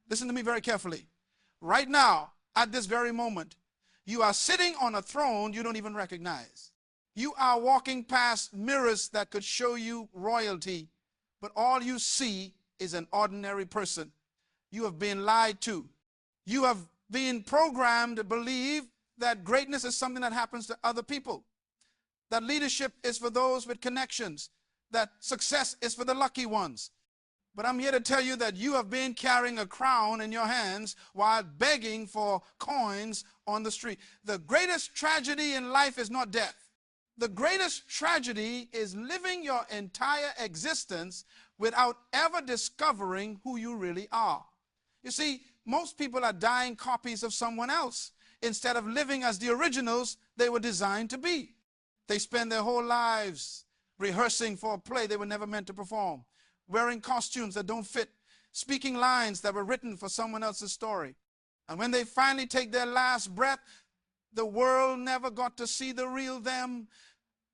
Listen to me very carefully. Right now, at this very moment, you are sitting on a throne you don't even recognize. You are walking past mirrors that could show you royalty, but all you see is an ordinary person. You have been lied to. You have been programmed to believe that greatness is something that happens to other people, that leadership is for those with connections, that success is for the lucky ones. But I'm here to tell you that you have been carrying a crown in your hands while begging for coins on the street. The greatest tragedy in life is not death. The greatest tragedy is living your entire existence without ever discovering who you really are. You see, most people are dying copies of someone else instead of living as the originals they were designed to be. They spend their whole lives rehearsing for a play they were never meant to perform, wearing costumes that don't fit, speaking lines that were written for someone else's story. And when they finally take their last breath, the world never got to see the real them.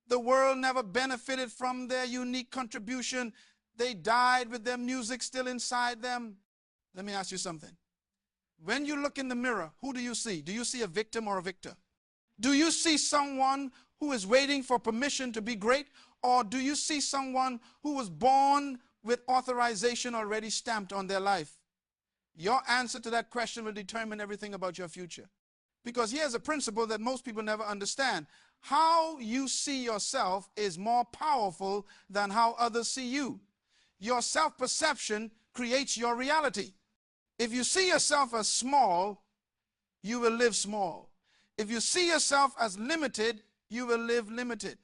The world never benefited from their unique contribution. They died with their music still inside them. Let me ask you something. When you look in the mirror, who do you see? Do you see a victim or a victor? Do you see someone who is waiting for permission to be great? Or do you see someone who was born with authorization already stamped on their life? Your answer to that question will determine everything about your future. Because here's a principle that most people never understand. How you see yourself is more powerful than how others see you. Your self-perception creates your reality. If you see yourself as small, you will live small. If you see yourself as limited, you will live limited.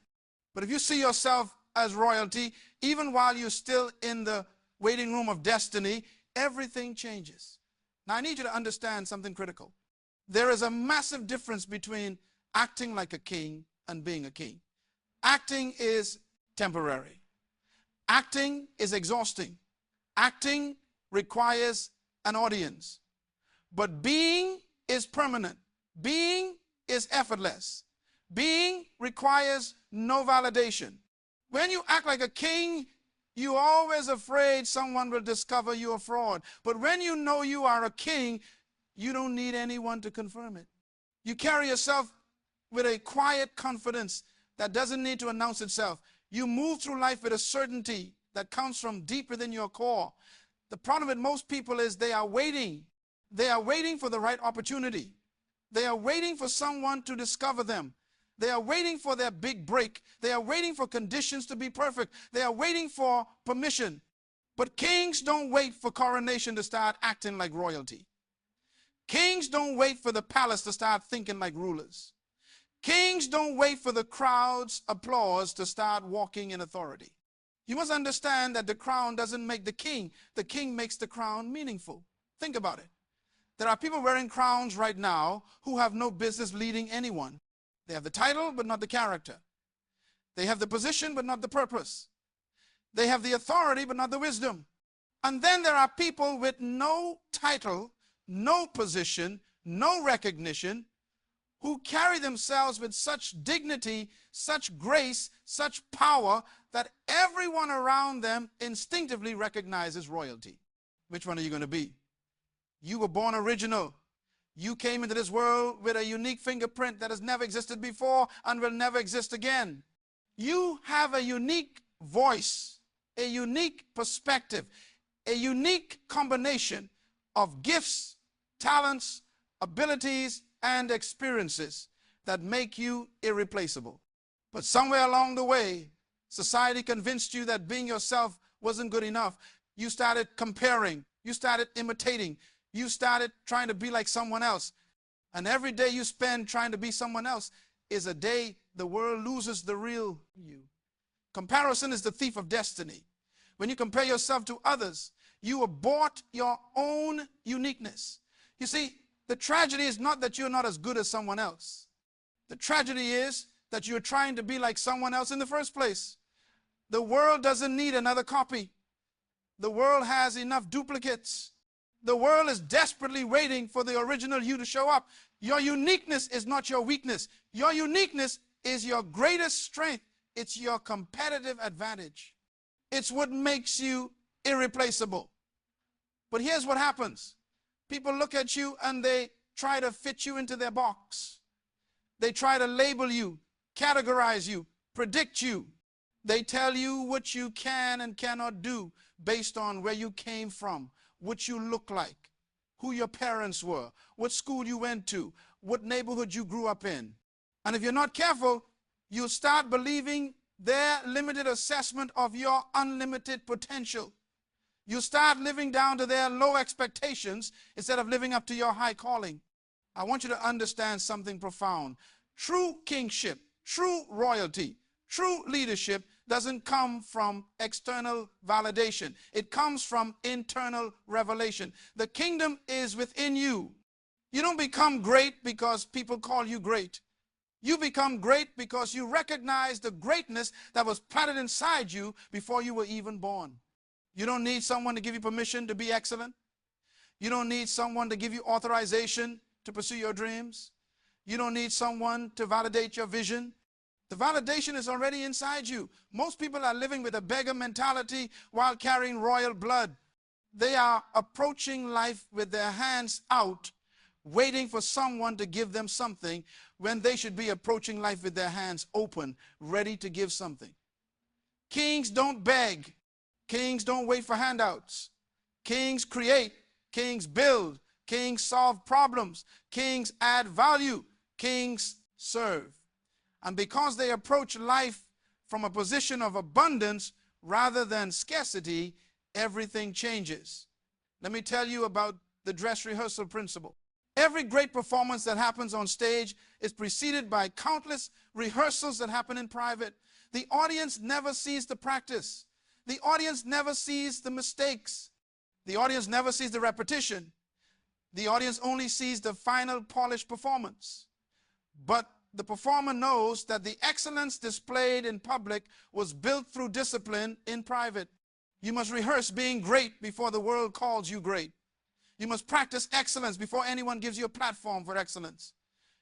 But if you see yourself as royalty, even while you're still in the waiting room of destiny, everything changes. Now I need you to understand something critical. There is a massive difference between acting like a king and being a king. Acting is temporary. Acting is exhausting. Acting requires an audience. But being is permanent. Being is effortless. Being requires no validation. When you act like a king, you're always afraid someone will discover you're a fraud. But when you know you are a king, you don't need anyone to confirm it. You carry yourself with a quiet confidence that doesn't need to announce itself. You move through life with a certainty that comes from deep within your core. The problem with most people is they are waiting. They are waiting for the right opportunity. They are waiting for someone to discover them. They are waiting for their big break. They are waiting for conditions to be perfect. They are waiting for permission. But kings don't wait for coronation to start acting like royalty. Kings don't wait for the palace to start thinking like rulers. Kings don't wait for the crowd's applause to start walking in authority. You must understand that the crown doesn't make the king. The king makes the crown meaningful. Think about it. There are people wearing crowns right now who have no business leading anyone. They have the title, but not the character. They have the position, but not the purpose. They have the authority, but not the wisdom. And then there are people with no title, no position, no recognition, who carry themselves with such dignity, such grace, such power, that everyone around them instinctively recognizes royalty. Which one are you going to be? You were born original. You came into this world with a unique fingerprint that has never existed before and will never exist again. You have a unique voice, a unique perspective, a unique combination of gifts, talents, abilities, and experiences that make you irreplaceable. But somewhere along the way, society convinced you that being yourself wasn't good enough. You started comparing. You started imitating. You started trying to be like someone else. And every day you spend trying to be someone else is a day the world loses the real you. Comparison is the thief of destiny. When you compare yourself to others, you abort your own uniqueness. You see, the tragedy is not that you're not as good as someone else. The tragedy is that you're trying to be like someone else in the first place. The world doesn't need another copy. The world has enough duplicates. The world is desperately waiting for the original you to show up. Your uniqueness is not your weakness. Your uniqueness is your greatest strength. It's your competitive advantage. It's what makes you irreplaceable. But here's what happens. People look at you and they try to fit you into their box. They try to label you, categorize you, predict you. They tell you what you can and cannot do based on where you came from, what you look like, who your parents were, what school you went to, what neighborhood you grew up in. And if you're not careful, you'll start believing their limited assessment of your unlimited potential. You start living down to their low expectations instead of living up to your high calling. I want you to understand something profound. True kingship, true royalty, true leadership doesn't come from external validation. It comes from internal revelation. The kingdom is within you. You don't become great because people call you great. You become great because you recognize the greatness that was planted inside you before you were even born. You don't need someone to give you permission to be excellent. You don't need someone to give you authorization to pursue your dreams. You don't need someone to validate your vision. The validation is already inside you. Most people are living with a beggar mentality while carrying royal blood. They are approaching life with their hands out, waiting for someone to give them something when they should be approaching life with their hands open, ready to give something. Kings don't beg. Kings don't wait for handouts. Kings create. Kings build. Kings solve problems. Kings add value. Kings serve. And because they approach life from a position of abundance rather than scarcity, everything changes. Let me tell you about the dress rehearsal principle. Every great performance that happens on stage is preceded by countless rehearsals that happen in private. The audience never sees the practice. The audience never sees the mistakes. The audience never sees the repetition. The audience only sees the final polished performance. But the performer knows that the excellence displayed in public was built through discipline in private. You must rehearse being great before the world calls you great. You must practice excellence before anyone gives you a platform for excellence.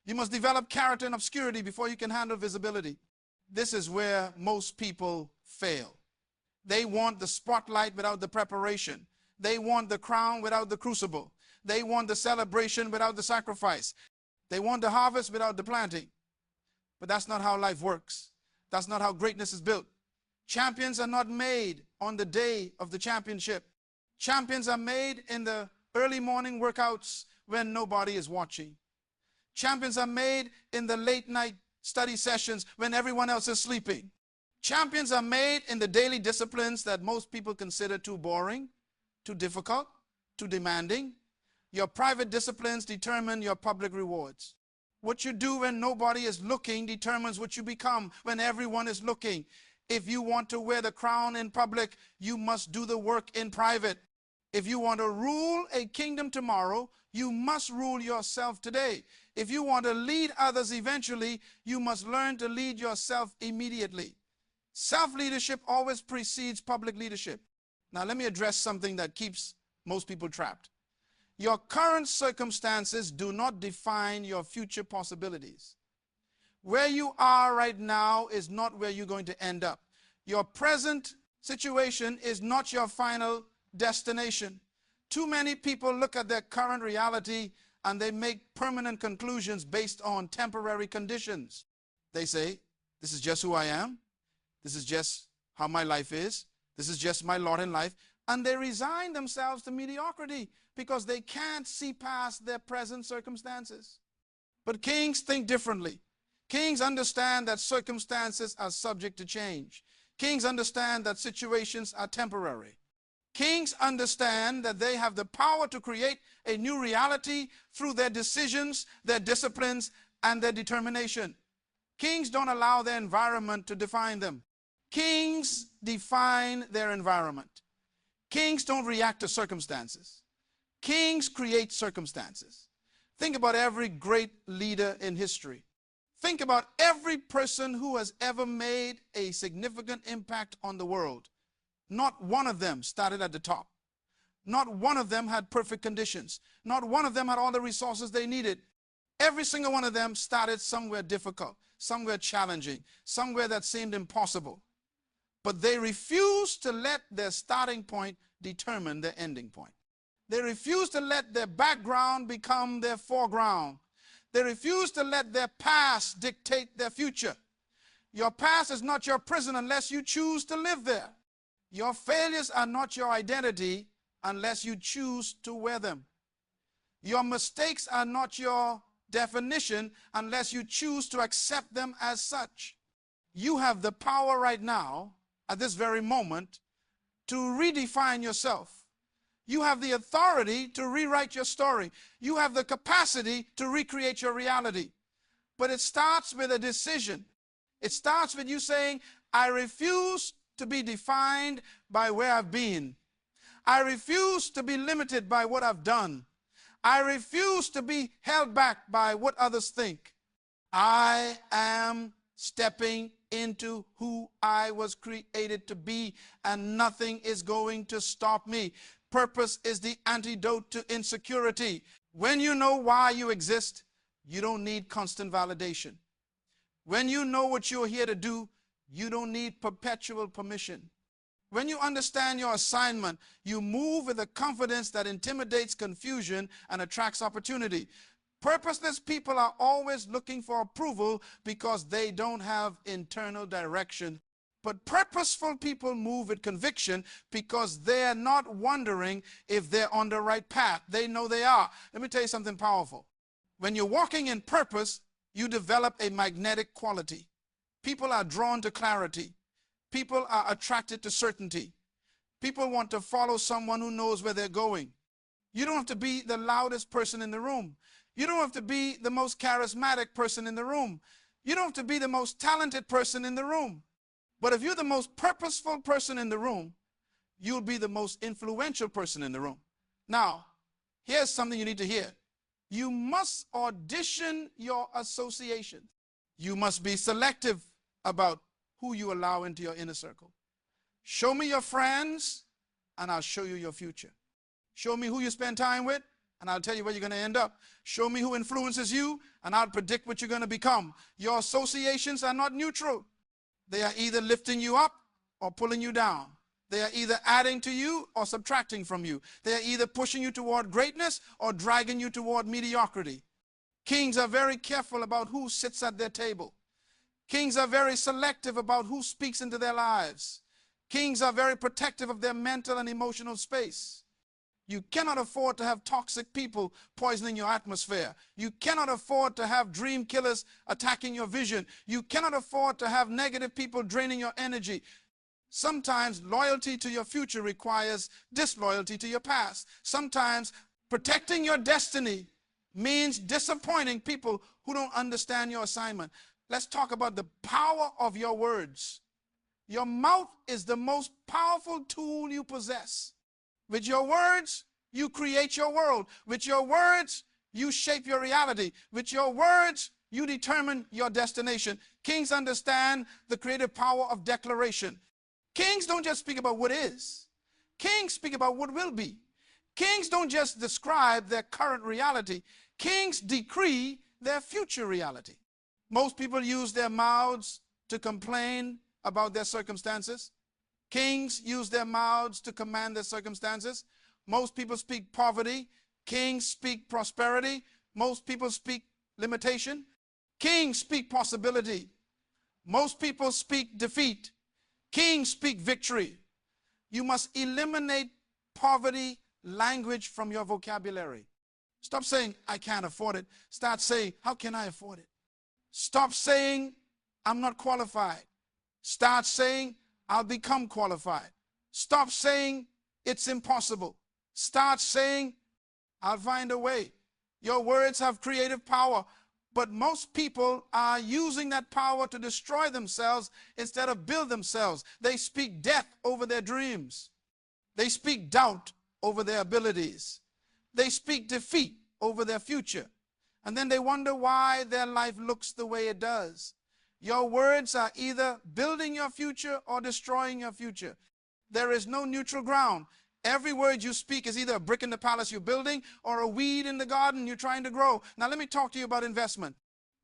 You must develop character in obscurity before you can handle visibility. This is where most people fail. They want the spotlight without the preparation. They want the crown without the crucible. They want the celebration without the sacrifice. They want the harvest without the planting. But that's not how life works. That's not how greatness is built. Champions are not made on the day of the championship. Champions are made in the early morning workouts when nobody is watching. Champions are made in the late night study sessions when everyone else is sleeping. Champions are made in the daily disciplines that most people consider too boring, too difficult, too demanding. Your private disciplines determine your public rewards. What you do when nobody is looking determines what you become when everyone is looking. If you want to wear the crown in public, you must do the work in private. If you want to rule a kingdom tomorrow, you must rule yourself today. If you want to lead others eventually, you must learn to lead yourself immediately. Self-leadership always precedes public leadership. Now let me address something that keeps most people trapped. Your current circumstances do not define your future possibilities. Where you are right now is not where you're going to end up. Your present situation is not your final destination. Too many people look at their current reality and they make permanent conclusions based on temporary conditions. They say, this is just who I am. This is just how my life is. This is just my lot in life. And they resign themselves to mediocrity because they can't see past their present circumstances. But kings think differently. Kings understand that circumstances are subject to change. Kings understand that situations are temporary. Kings understand that they have the power to create a new reality through their decisions, their disciplines, and their determination. Kings don't allow their environment to define them. Kings define their environment. Kings don't react to circumstances. Kings create circumstances. Think about every great leader in history. Think about every person who has ever made a significant impact on the world. Not one of them started at the top. Not one of them had perfect conditions. Not one of them had all the resources they needed. Every single one of them started somewhere difficult, somewhere challenging, somewhere that seemed impossible. But they refused to let their starting point determine their ending point. They refuse to let their background become their foreground. They refuse to let their past dictate their future. Your past is not your prison unless you choose to live there. Your failures are not your identity unless you choose to wear them. Your mistakes are not your definition unless you choose to accept them as such. You have the power right now, at this very moment, to redefine yourself. You have the authority to rewrite your story. You have the capacity to recreate your reality. But it starts with a decision. It starts with you saying, I refuse to be defined by where I've been. I refuse to be limited by what I've done. I refuse to be held back by what others think. I am stepping into who I was created to be, and nothing is going to stop me. Purpose is the antidote to insecurity. When you know why you exist, you don't need constant validation. When you know what you're here to do, you don't need perpetual permission. When you understand your assignment, you move with a confidence that intimidates confusion and attracts opportunity. Purposeless people are always looking for approval because they don't have internal direction. But purposeful people move with conviction because they're not wondering if they're on the right path. They know they are. Let me tell you something powerful. When you're walking in purpose, you develop a magnetic quality. People are drawn to clarity. People are attracted to certainty. People want to follow someone who knows where they're going. You don't have to be the loudest person in the room. You don't have to be the most charismatic person in the room. You don't have to be the most talented person in the room. But if you're the most purposeful person in the room, you'll be the most influential person in the room. Now, here's something you need to hear. You must audition your association. You must be selective about who you allow into your inner circle. Show me your friends, and I'll show you your future. Show me who you spend time with, and I'll tell you where you're going to end up. Show me who influences you, and I'll predict what you're going to become. Your associations are not neutral. They are either lifting you up or pulling you down. They are either adding to you or subtracting from you. They are either pushing you toward greatness or dragging you toward mediocrity. Kings are very careful about who sits at their table. Kings are very selective about who speaks into their lives. Kings are very protective of their mental and emotional space. You cannot afford to have toxic people poisoning your atmosphere. You cannot afford to have dream killers attacking your vision. You cannot afford to have negative people draining your energy. Sometimes loyalty to your future requires disloyalty to your past. Sometimes protecting your destiny means disappointing people who don't understand your assignment. Let's talk about the power of your words. Your mouth is the most powerful tool you possess. With your words, you create your world. With your words, you shape your reality. With your words, you determine your destination. Kings understand the creative power of declaration. Kings don't just speak about what is. Kings speak about what will be. Kings don't just describe their current reality. Kings decree their future reality. Most people use their mouths to complain about their circumstances. Kings use their mouths to command their circumstances. Most people speak poverty. Kings speak prosperity. Most people speak limitation. Kings speak possibility. Most people speak defeat. Kings speak victory. You must eliminate poverty language from your vocabulary. Stop saying, I can't afford it. Start saying, how can I afford it? Stop saying, I'm not qualified. Start saying, I'll become qualified. Stop saying, it's impossible. Start saying, I'll find a way. Your words have creative power, but most people are using that power to destroy themselves instead of build themselves. They speak death over their dreams. They speak doubt over their abilities. They speak defeat over their future. And then they wonder why their life looks the way it does. Your words are either building your future or destroying your future. There is no neutral ground. Every word you speak is either a brick in the palace you're building or a weed in the garden you're trying to grow. Now let me talk to you about investment.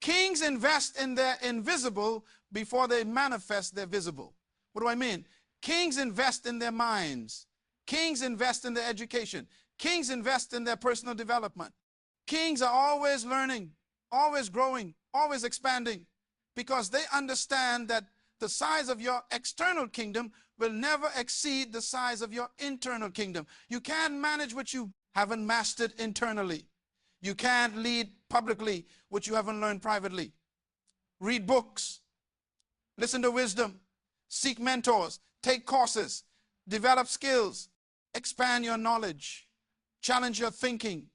Kings invest in their invisible before they manifest their visible. What do I mean? Kings invest in their minds. Kings invest in their education. Kings invest in their personal development. Kings are always learning, always growing, always expanding, because they understand that the size of your external kingdom will never exceed the size of your internal kingdom. You can't manage what you haven't mastered internally. You can't lead publicly what you haven't learned privately. Read books, listen to wisdom, seek mentors, take courses, develop skills, expand your knowledge, challenge your thinking.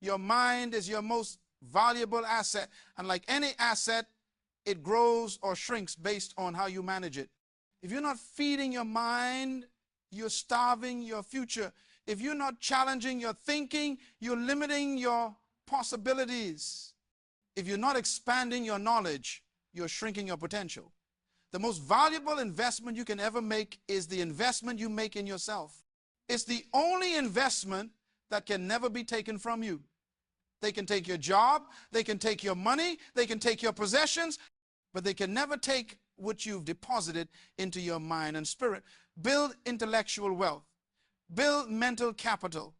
Your mind is your most valuable asset, and like any asset, it grows or shrinks based on how you manage it. If you're not feeding your mind, you're starving your future. If you're not challenging your thinking, you're limiting your possibilities. If you're not expanding your knowledge, you're shrinking your potential. The most valuable investment you can ever make is the investment you make in yourself. It's the only investment that can never be taken from you. They can take your job, they can take your money, they can take your possessions, but they can never take what you've deposited into your mind and spirit. Build intellectual wealth, build mental capital,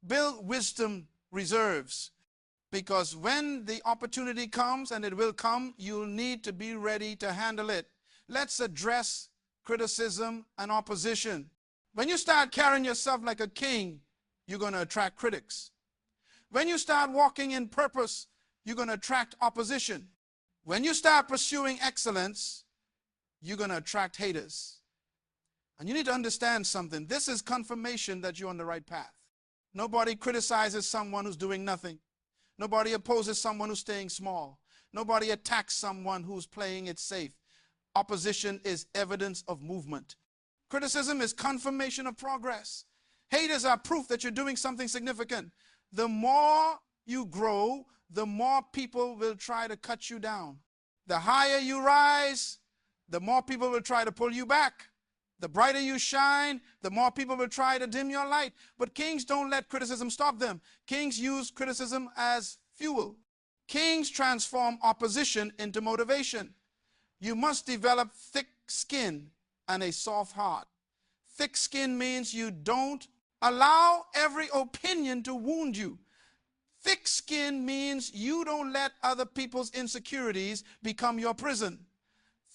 build wisdom reserves, because when the opportunity comes, and it will come, you'll need to be ready to handle it. Let's address criticism and opposition. When you start carrying yourself like a king, you're going to attract critics. When you start walking in purpose, you're going to attract opposition. When you start pursuing excellence, you're going to attract haters. And you need to understand something. This is confirmation that you're on the right path. Nobody criticizes someone who's doing nothing. Nobody opposes someone who's staying small. Nobody attacks someone who's playing it safe. Opposition is evidence of movement. Criticism is confirmation of progress. Haters are proof that you're doing something significant. The more you grow, the more people will try to cut you down. The higher you rise, the more people will try to pull you back. The brighter you shine, the more people will try to dim your light. But kings don't let criticism stop them. Kings use criticism as fuel. Kings transform opposition into motivation. You must develop thick skin and a soft heart. Thick skin means you don't allow every opinion to wound you. Thick skin means you don't let other people's insecurities become your prison.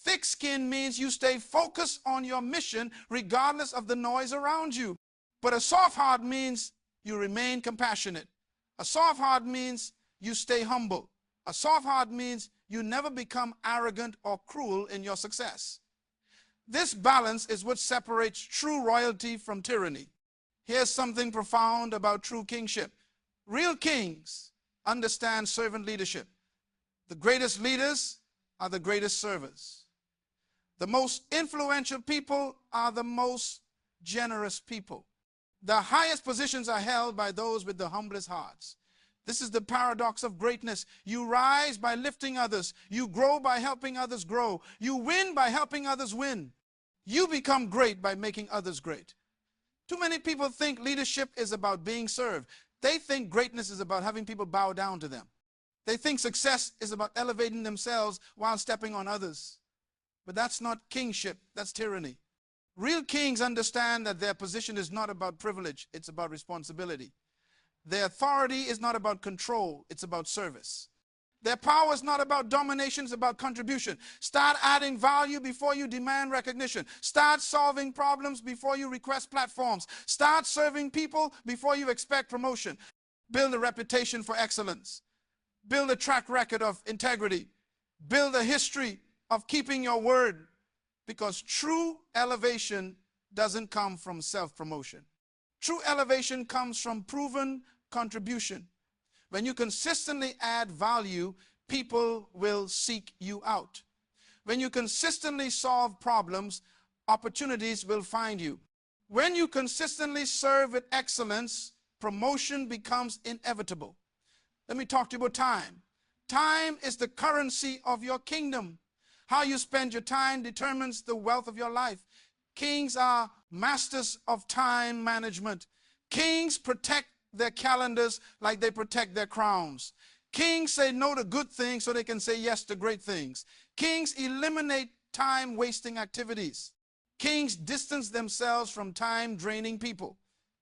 Thick skin means you stay focused on your mission regardless of the noise around you. But a soft heart means you remain compassionate. A soft heart means you stay humble. A soft heart means you never become arrogant or cruel in your success. This balance is what separates true royalty from tyranny. Here's something profound about true kingship. Real kings understand servant leadership. The greatest leaders are the greatest servers. The most influential people are the most generous people. The highest positions are held by those with the humblest hearts. This is the paradox of greatness. You rise by lifting others. You grow by helping others grow. You win by helping others win. You become great by making others great. Too many people think leadership is about being served. They think greatness is about having people bow down to them. They think success is about elevating themselves while stepping on others. But that's not kingship, that's tyranny. Real kings understand that their position is not about privilege, it's about responsibility. Their authority is not about control, it's about service. Their power is not about domination, it's about contribution. Start adding value before you demand recognition. Start solving problems before you request platforms. Start serving people before you expect promotion. Build a reputation for excellence. Build a track record of integrity. Build a history of keeping your word, because true elevation doesn't come from self-promotion. True elevation comes from proven contribution. When you consistently add value, people will seek you out. When you consistently solve problems, opportunities will find you. When you consistently serve with excellence, promotion becomes inevitable. Let me talk to you about time. Time is the currency of your kingdom. How you spend your time determines the wealth of your life. Kings are masters of time management. Kings protect their calendars like they protect their crowns. Kings say no to good things so they can say yes to great things. Kings eliminate time-wasting activities. Kings distance themselves from time-draining people.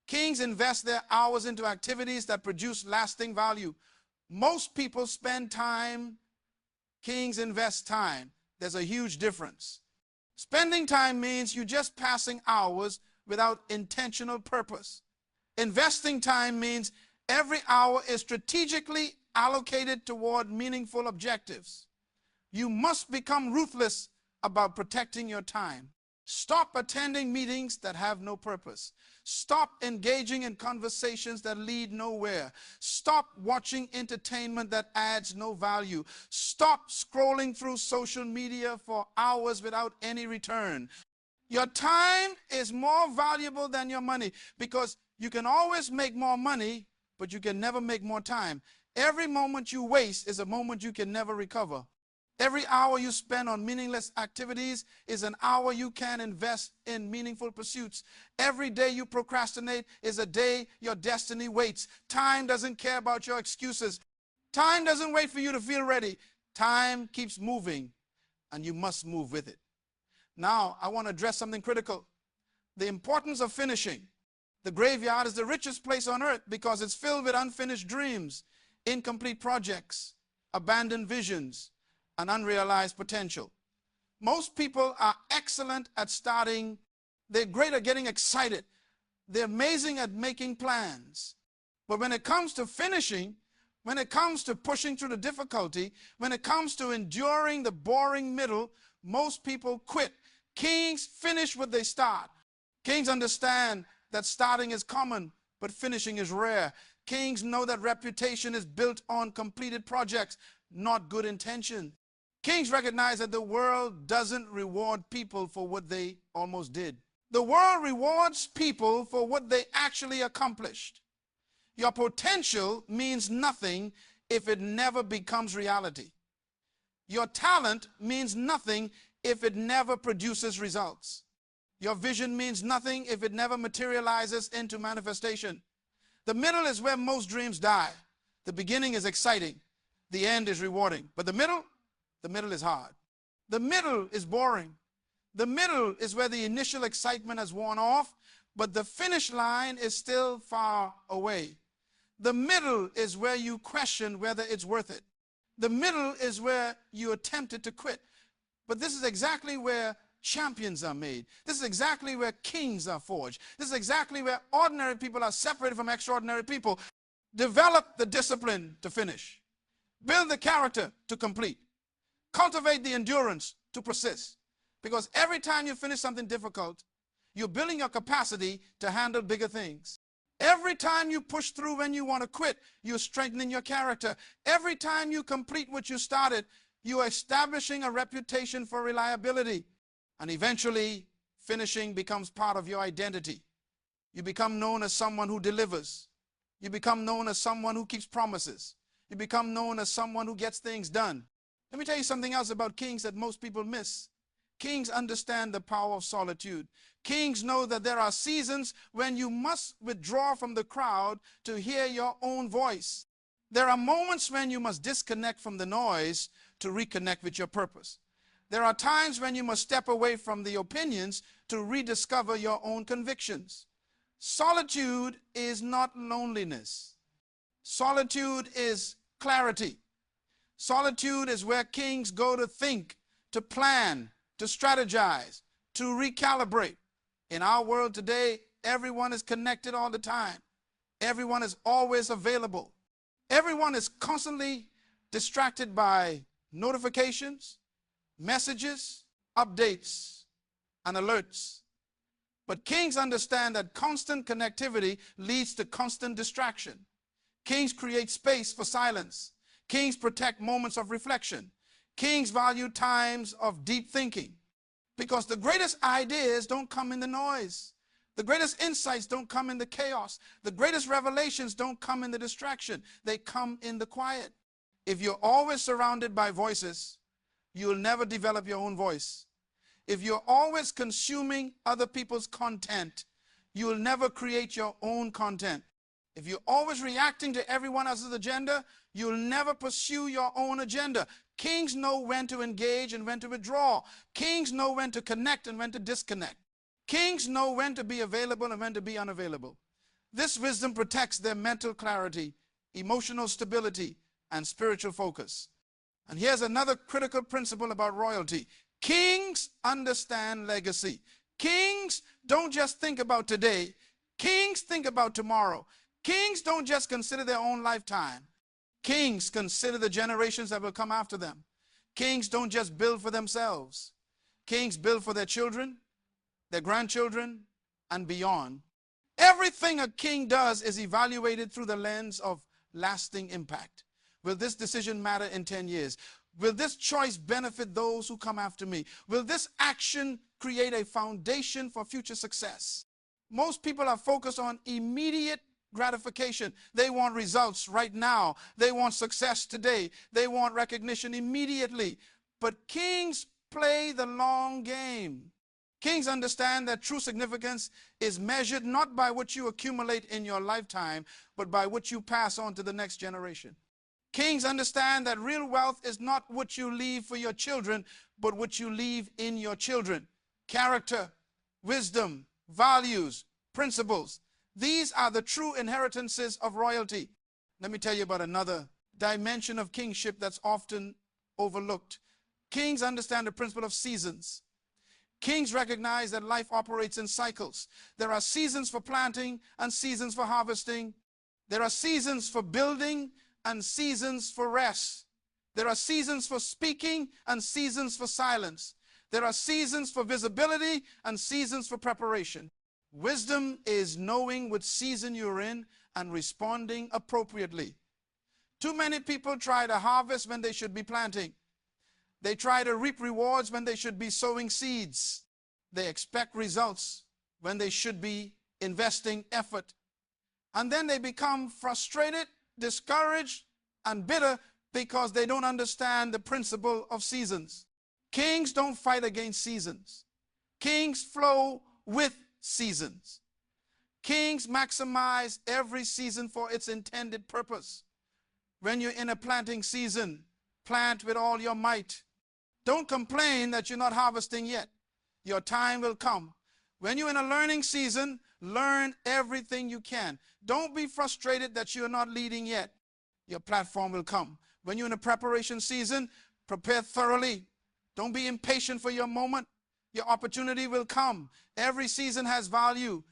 Kings invest their hours into activities that produce lasting value. Most people spend time. Kings invest time. There's a huge difference. Spending time means you're just passing hours without intentional purpose. Investing time means every hour is strategically allocated toward meaningful objectives. You must become ruthless about protecting your time. Stop attending meetings that have no purpose. Stop engaging in conversations that lead nowhere. Stop watching entertainment that adds no value. Stop scrolling through social media for hours without any return. Your time is more valuable than your money, because you can always make more money, but you can never make more time. Every moment you waste is a moment you can never recover. Every hour you spend on meaningless activities is an hour you can invest in meaningful pursuits. Every day you procrastinate is a day your destiny waits. Time doesn't care about your excuses. Time doesn't wait for you to feel ready. Time keeps moving, and you must move with it. Now, I want to address something critical: the importance of finishing. The graveyard is the richest place on earth because it's filled with unfinished dreams, incomplete projects, abandoned visions, and unrealized potential. Most people are excellent at starting. They're great at getting excited. They're amazing at making plans. But when it comes to finishing, when it comes to pushing through the difficulty, when it comes to enduring the boring middle, most people quit. Kings finish what they start. Kings understand that starting is common, but finishing is rare. Kings know that reputation is built on completed projects, not good intention. Kings recognize that the world doesn't reward people for what they almost did. The world rewards people for what they actually accomplished. Your potential means nothing if it never becomes reality. Your talent means nothing if it never produces results. Your vision means nothing if it never materializes into manifestation. The middle is where most dreams die. The beginning is exciting. The end is rewarding. But the middle is hard. The middle is boring. The middle is where the initial excitement has worn off, but the finish line is still far away. The middle is where you question whether it's worth it. The middle is where you are tempted to quit. But this is exactly where champions are made. This is exactly where kings are forged. This is exactly where ordinary people are separated from extraordinary people. Develop the discipline to finish. Build the character to complete. Cultivate the endurance to persist. Because every time you finish something difficult, you're building your capacity to handle bigger things. Every time you push through when you want to quit, you're strengthening your character. Every time you complete what you started, you are establishing a reputation for reliability. And eventually, finishing becomes part of your identity. You become known as someone who delivers. You become known as someone who keeps promises. You become known as someone who gets things done. Let me tell you something else about kings that most people miss. Kings understand the power of solitude. Kings know that there are seasons when you must withdraw from the crowd to hear your own voice. There are moments when you must disconnect from the noise to reconnect with your purpose. There are times when you must step away from the opinions to rediscover your own convictions. Solitude is not loneliness. Solitude is clarity. Solitude is where kings go to think, to plan, to strategize, to recalibrate. In our world today, everyone is connected all the time. Everyone is always available. Everyone is constantly distracted by notifications, messages, updates, and alerts. But kings understand that constant connectivity leads to constant distraction. Kings create space for silence. Kings protect moments of reflection. Kings value times of deep thinking, because the greatest ideas don't come in the noise. The greatest insights don't come in the chaos. The greatest revelations don't come in the distraction. They come in the quiet. If you're always surrounded by voices, you'll never develop your own voice. If you're always consuming other people's content, you'll never create your own content. If you're always reacting to everyone else's agenda, you'll never pursue your own agenda. Kings know when to engage and when to withdraw. Kings know when to connect and when to disconnect. Kings know when to be available and when to be unavailable. This wisdom protects their mental clarity, emotional stability, and spiritual focus. And here's another critical principle about royalty. Kings understand legacy. Kings don't just think about today. Kings think about tomorrow. Kings don't just consider their own lifetime. Kings consider the generations that will come after them. Kings don't just build for themselves. Kings build for their children, their grandchildren, and beyond. Everything a king does is evaluated through the lens of lasting impact. Will this decision matter in 10 years? Will this choice benefit those who come after me? Will this action create a foundation for future success? Most people are focused on immediate gratification. They want results right now. They want success today. They want recognition immediately. But kings play the long game. Kings understand that true significance is measured not by what you accumulate in your lifetime, but by what you pass on to the next generation. Kings understand that real wealth is not what you leave for your children, but what you leave in your children. Character, wisdom, values, principles. These are the true inheritances of royalty. Let me tell you about another dimension of kingship that's often overlooked. Kings understand the principle of seasons. Kings recognize that life operates in cycles. There are seasons for planting and seasons for harvesting. There are seasons for building and seasons for rest. There are seasons for speaking and seasons for silence. There are seasons for visibility and seasons for preparation. Wisdom is knowing what season you're in and responding appropriately. Too many people try to harvest when they should be planting. They try to reap rewards when they should be sowing seeds. They expect results when they should be investing effort. And then they become frustrated, discouraged, and bitter because they don't understand the principle of seasons. Kings don't fight against seasons. Kings flow with seasons. Kings maximize every season for its intended purpose. When you're in a planting season, plant with all your might. Don't complain that you're not harvesting yet. Your time will come. When you're in a learning season, learn everything you can. Don't be frustrated that you're not leading yet. Your platform will come. When you're in a preparation season, prepare thoroughly. Don't be impatient for your moment. Your opportunity will come. Every season has value.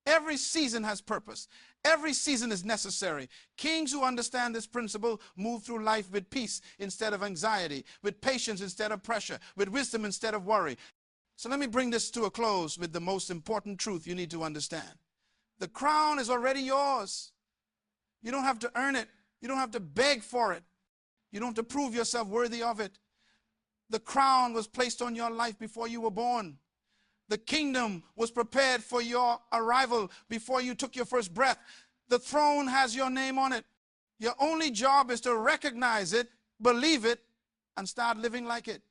Every season has purpose. Every season is necessary. Kings who understand this principle move through life with peace instead of anxiety, with patience instead of pressure, with wisdom instead of worry. So let me bring this to a close with the most important truth you need to understand. The crown is already yours. You don't have to earn it. You don't have to beg for it. You don't have to prove yourself worthy of it. The crown was placed on your life before you were born. The kingdom was prepared for your arrival before you took your first breath. The throne has your name on it. Your only job is to recognize it, believe it, and start living like it.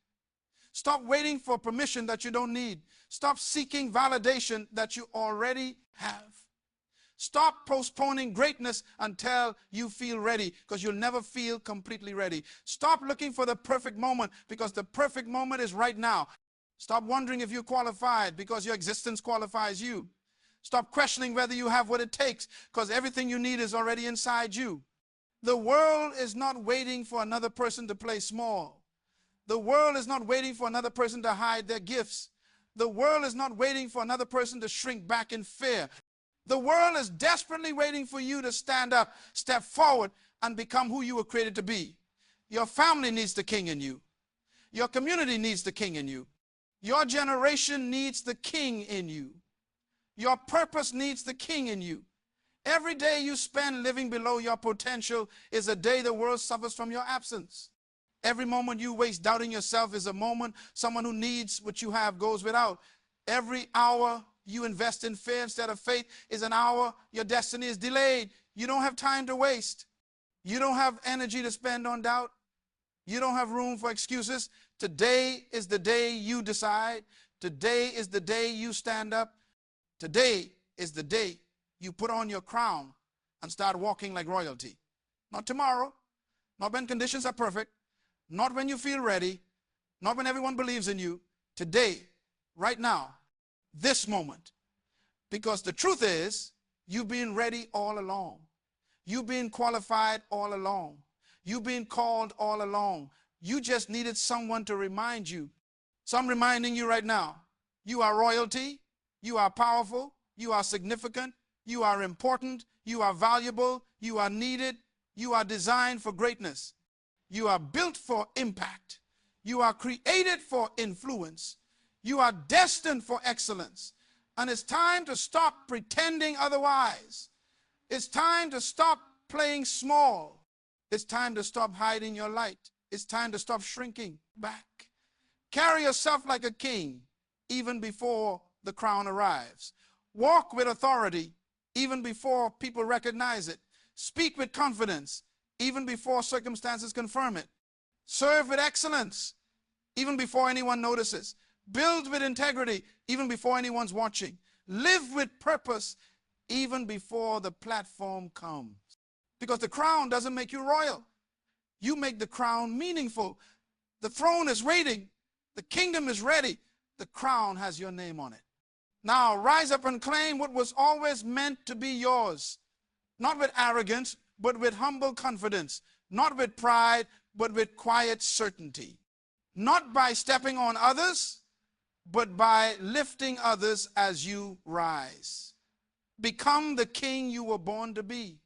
Stop waiting for permission that you don't need. Stop seeking validation that you already have. Stop postponing greatness until you feel ready, because you'll never feel completely ready. Stop looking for the perfect moment, because the perfect moment is right now. Stop wondering if you're qualified, because your existence qualifies you. Stop questioning whether you have what it takes, because everything you need is already inside you. The world is not waiting for another person to play small. The world is not waiting for another person to hide their gifts. The world is not waiting for another person to shrink back in fear. The world is desperately waiting for you to stand up, step forward, and become who you were created to be. Your family needs the king in you. Your community needs the king in you. Your generation needs the king in you. Your purpose needs the king in you. Every day you spend living below your potential is a day the world suffers from your absence. Every moment you waste doubting yourself is a moment someone who needs what you have goes without. Every hour you invest in fear instead of faith is an hour your destiny is delayed. You don't have time to waste. You don't have energy to spend on doubt. You don't have room for excuses. Today is the day you decide. Today is the day you stand up. Today is the day you put on your crown and start walking like royalty. Not tomorrow, not when conditions are perfect, not when you feel ready, not when everyone believes in you. Today, right now, this moment. Because the truth is, You've been ready all along. You've been qualified all along. You've been called all along. You just needed someone to remind you. So I'm reminding you right now, you are royalty, you are powerful, you are significant, you are important, you are valuable, you are needed, you are designed for greatness. You are built for impact. You are created for influence. You are destined for excellence. And it's time to stop pretending otherwise. It's time to stop playing small. It's time to stop hiding your light. It's time to stop shrinking back. Carry yourself like a king even before the crown arrives. Walk with authority even before people recognize it. Speak with confidence even before circumstances confirm it. Serve with excellence even before anyone notices. Build with integrity even before anyone's watching. Live with purpose even before the platform comes. Because the crown doesn't make you royal. You make the crown meaningful. The throne is waiting. The kingdom is ready. The crown has your name on it. Now rise up and claim what was always meant to be yours. Not with arrogance, but with humble confidence. Not with pride, but with quiet certainty. Not by stepping on others, but by lifting others as you rise. Become the king you were born to be.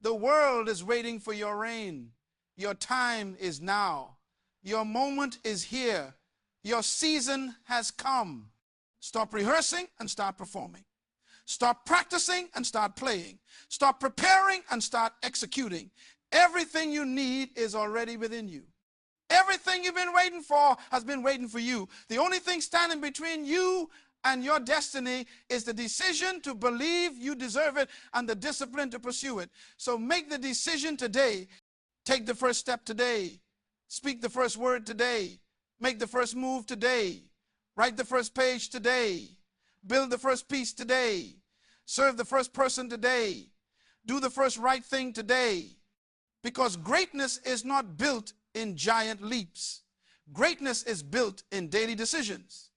The world is waiting for your reign. Your time is now. Your moment is here. Your season has come. Stop rehearsing and start performing. Stop practicing and start playing. Stop preparing and start executing. Everything you need is already within you. Everything you've been waiting for has been waiting for you. The only thing standing between you and your destiny is the decision to believe you deserve it and the discipline to pursue it. So make the decision today. Take the first step today. Speak the first word today. Make the first move today. Write the first page today. Build the first piece today. Serve the first person today. Do the first right thing today. Because greatness is not built in giant leaps. Greatness is built in daily decisions.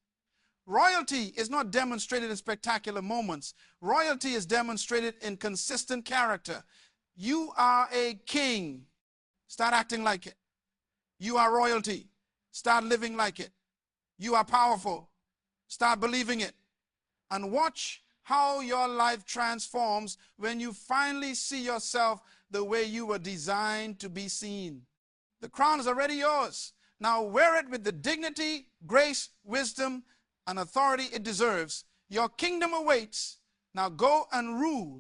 Royalty is not demonstrated in spectacular moments. Royalty is demonstrated in consistent character. You are a king. Start acting like it. You are royalty. Start living like it. You are powerful. Start believing it. And watch how your life transforms when you finally see yourself the way you were designed to be seen. The crown is already yours. Now wear it with the dignity, grace, wisdom, and authority it deserves. Your kingdom awaits. Now go and rule